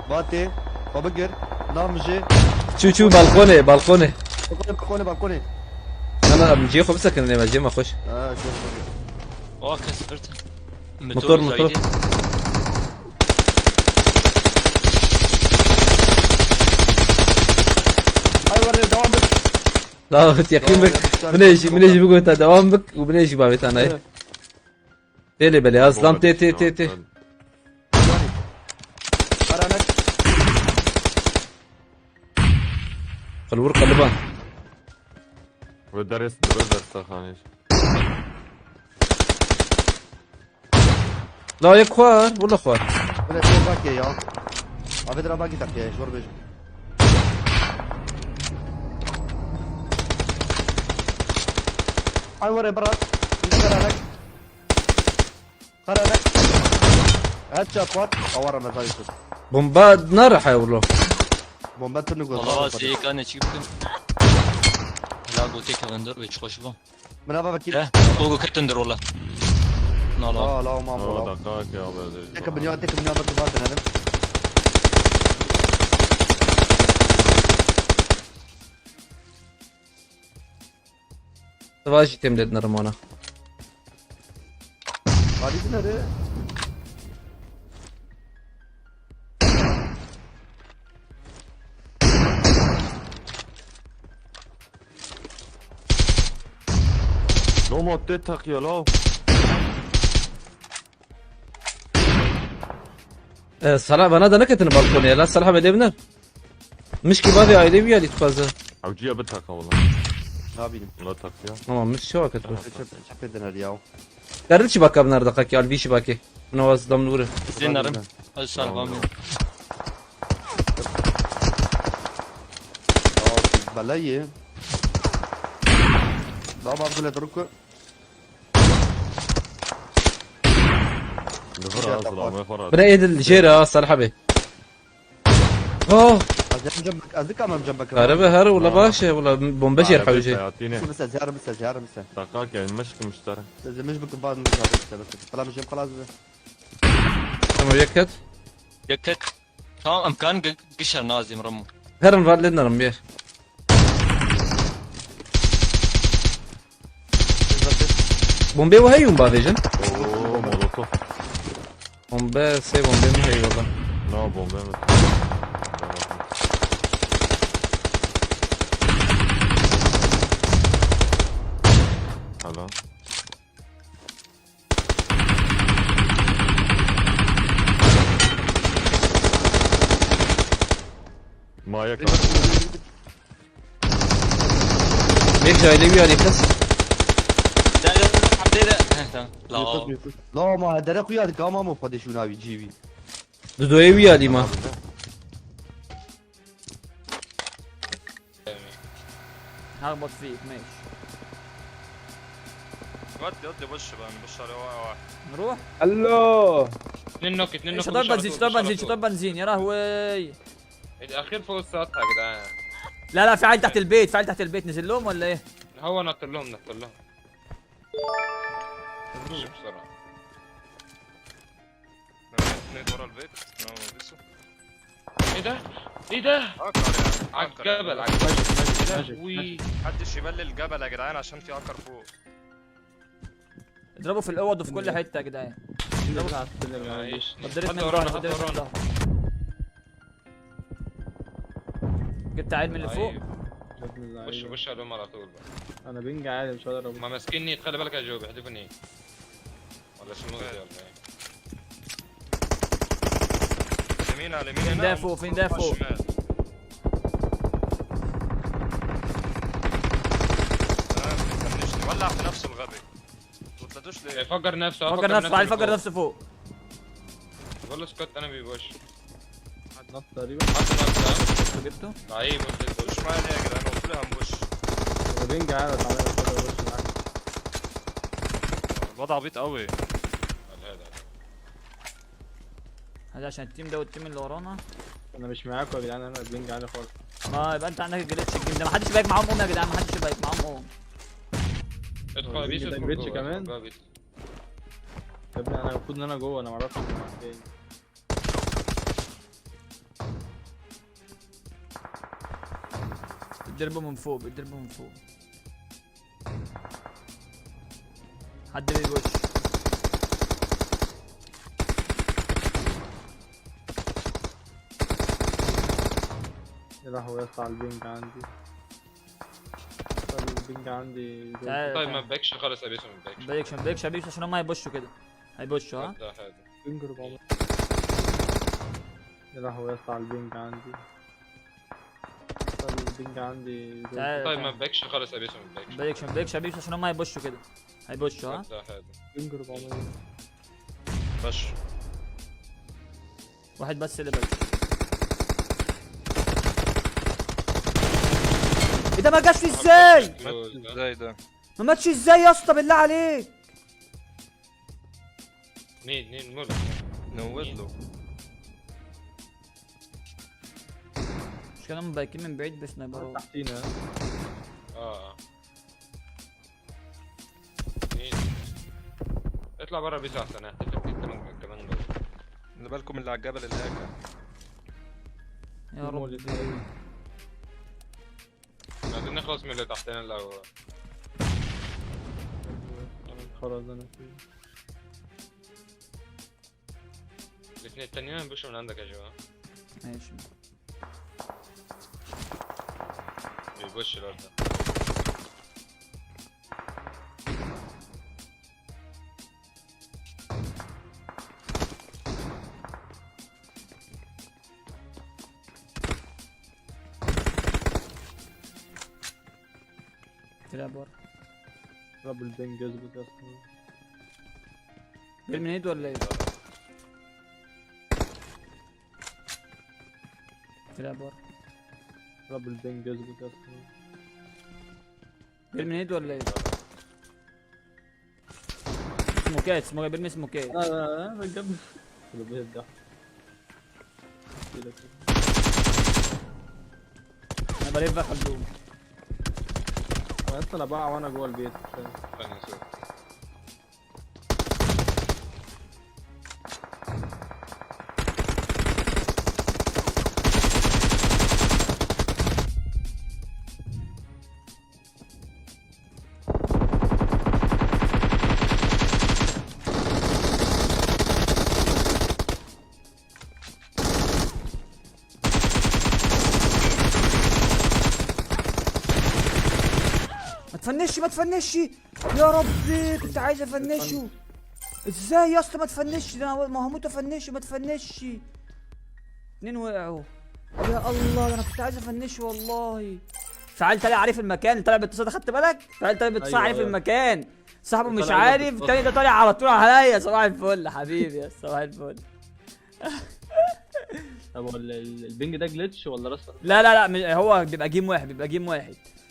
باتي وبقر نامجي شو بالكوني بالكوني. بالكوني بالكوني. انا بنجي خو بسكن لما اجي ما اخش. شوف اوه كسرت موتور. هاي ورني دوام بك. لا يقين بك من يجي بقول انت دوام بك ومن يجي بابي ثاني. تيلي بلي اصلا تي قرانك خلور قلبان. بدرس سخانيش. لا يا اخوان والله اخوان. ولا شيء باقي يا ابدر باقي تحكي شو ربيج. هاي وري برا قرانك هات شاطوات اورا مزايد بومباد نار حيولو. بومبات نقول خلاص هيك انا شفتم. لا قلت لك اندر ويش خوش بو. من ابا بكير. لا فوق كتندر والله. لا لا ما والله مو دقائق يا ولد. تك بنيا بتبادل انا. تواجي تمدد نرمونا. هذه بنره لو ما اديتك يا لو. الصراحة بنادى نكت بالكوني لا الصراحة بديبنا. مش كبابي عيدي بيا اللي تفازا. او جي ابتك والله. هابين لا تك يا. ماما مش شو كتبه. شفت اليوم قررت شباكة بنردقك يا البي شباكة. نواز ضم نوره. زين نرم. السلام عليكم. بلاي لا ما بقول اتركه بنا ايد الجيرة الصراحة بي. اوه جنبك ازيك امام جنبك هربة ولا باشا ولا بومبشير حوجي. مسا زهر مسا دقائق يعني مشك مشترك. اذا مش بك بعض بس طلع مش خلاص تمام يكت. يكت. تمام امكان قشر نازي مرمو. هرم فالدنا رمبيه. بومبي وهي بافيجن. اوه مولوتوف. بومبي سي بومبي ما هي والله. لا بومبي هلا ما يكره. ليك جاي لي ويا ليكس. لا لا ما هدرك ويا القامه مو فدي شو ناوي جيبي دودوي ويا لي ما. هخبط فيك ماشي. ودي وش بقى نبش عليه واحد. نروح. الو 2 نوك 2 نوك. شطار بنزين شطار بنزين شطار بنزين يا لهوي. الاخير فوق السطح يا جدعان. لا في عيل تحت البيت في عيل تحت البيت نزل لهم ولا ايه؟ هو نط لهم. مش بسرعة. نيت ورا البيت. ايه ده؟ على الجبل محدش يبلل الجبل يا جدعان عشان في اكر فوق. اضربوا في الاوض وفي كل حته يا جدعان. معلش. بدرت من ظهر جبت عيل من اللي فوق. وش عليهم على طول بقى. انا بنج عادي مش هقدر ما ماسكين نيت. خلي بالك يا جو بيحدفوا نيت ولا سموزي ولا ايه. يمين على اليمين. فين ده فوق فين ده فوق. ولع في نفسه الغبي. ما تطلعوش ليه؟ فجر نفسه. فجر نفسه فوق. بقول له اسكت انا بيبوش. نط تقريبا. حط نفسه. جبته؟ لعيب مش معايا يا جدعان. قلت له هنبوش. انا بنج عادي اتعامل معاك. الوضع عبيط قوي. هذا عشان التيم ده والتيم اللي ورانا. انا مش معاكم يا جدعان. انا بنج عادي خالص. ما يبقى انت عندك الجليتش الجيم ده. ما حدش بايك معاهم يا جدعان. ما حدش بايك معاهم ادخل بيس. ده جليتش كمان. يا ابني انا المفروض ان انا جوه. انا ما اعرفش انت فين. بيتضربوا من فوق بيتضربوا من فوق. حد بيبوش. يا لهوي يا اسطى على البنج عندي. البنج عندي تعال طيب ما بكش خلص ابيش ما بكش. بيكش بيكش بيكش عشان هم هيبوشوا كده. هيبوشوا ها. ده هذا بنج 400. يا لهوي يا اسطى على البنج عندي. البنج عندي تعال طيب ما بكش خلص ابيش ما بكش. بيكش بيكش عشان هم هيبوشوا كده. هيبوشوا ها. ده هذا بنج 400. بش واحد بس اللي بس. ايه ده ما جاش ازاي؟ ازاي ده؟ ما ماتش ازاي يا اسطى بالله عليك؟ مين مولد نوّد له. مش كده هم بايكين من بعيد بسنايبرات. تحتينا. مين؟ اطلع برا بيس احسن احتفل كمان جوه. اللي بالكم اللي على الجبل اللي هيك. يا رب. عايزين نخلص من اللي تحتنا الاول. خلاص انا فيه. الاثنين التانيين بيبوشوا من عندك يا جماعه. ماشي. بيبوش الواد ده. تلعب ورا. رب البنج يظبط يا اسطى. من ايد ولا ايه؟ تلعب ورا. رب البنج يظبط يا اسطى. من ايد ولا ايه؟ سموكات بيرمي سموكات. لا جاب البيت ده. انا بلف بقى خلدون. انا اصلا بقع وانا جوه البيت. ثانية نشوف. ما تفنشش يا ربي كنت عايز افنشه. ازاي يا اسطى ما تفنشش؟ ده انا ما هموت افنشه. ما تفنشش. اتنين وقعوا يا الله. ده انا كنت عايز افنشه والله. فعال طالع عارف المكان. طالع باتصال خدت بالك؟ فعال طالع باتصال أيوة، عارف أيوة. المكان. صاحبه مش طالع عارف. باتصال. التاني ده طالع على طول عليا. صباح الفل حبيبي يا صباح الفل. طب هو البنج ده جلitch ولا راسه؟ لا هو بيبقى جيم واحد.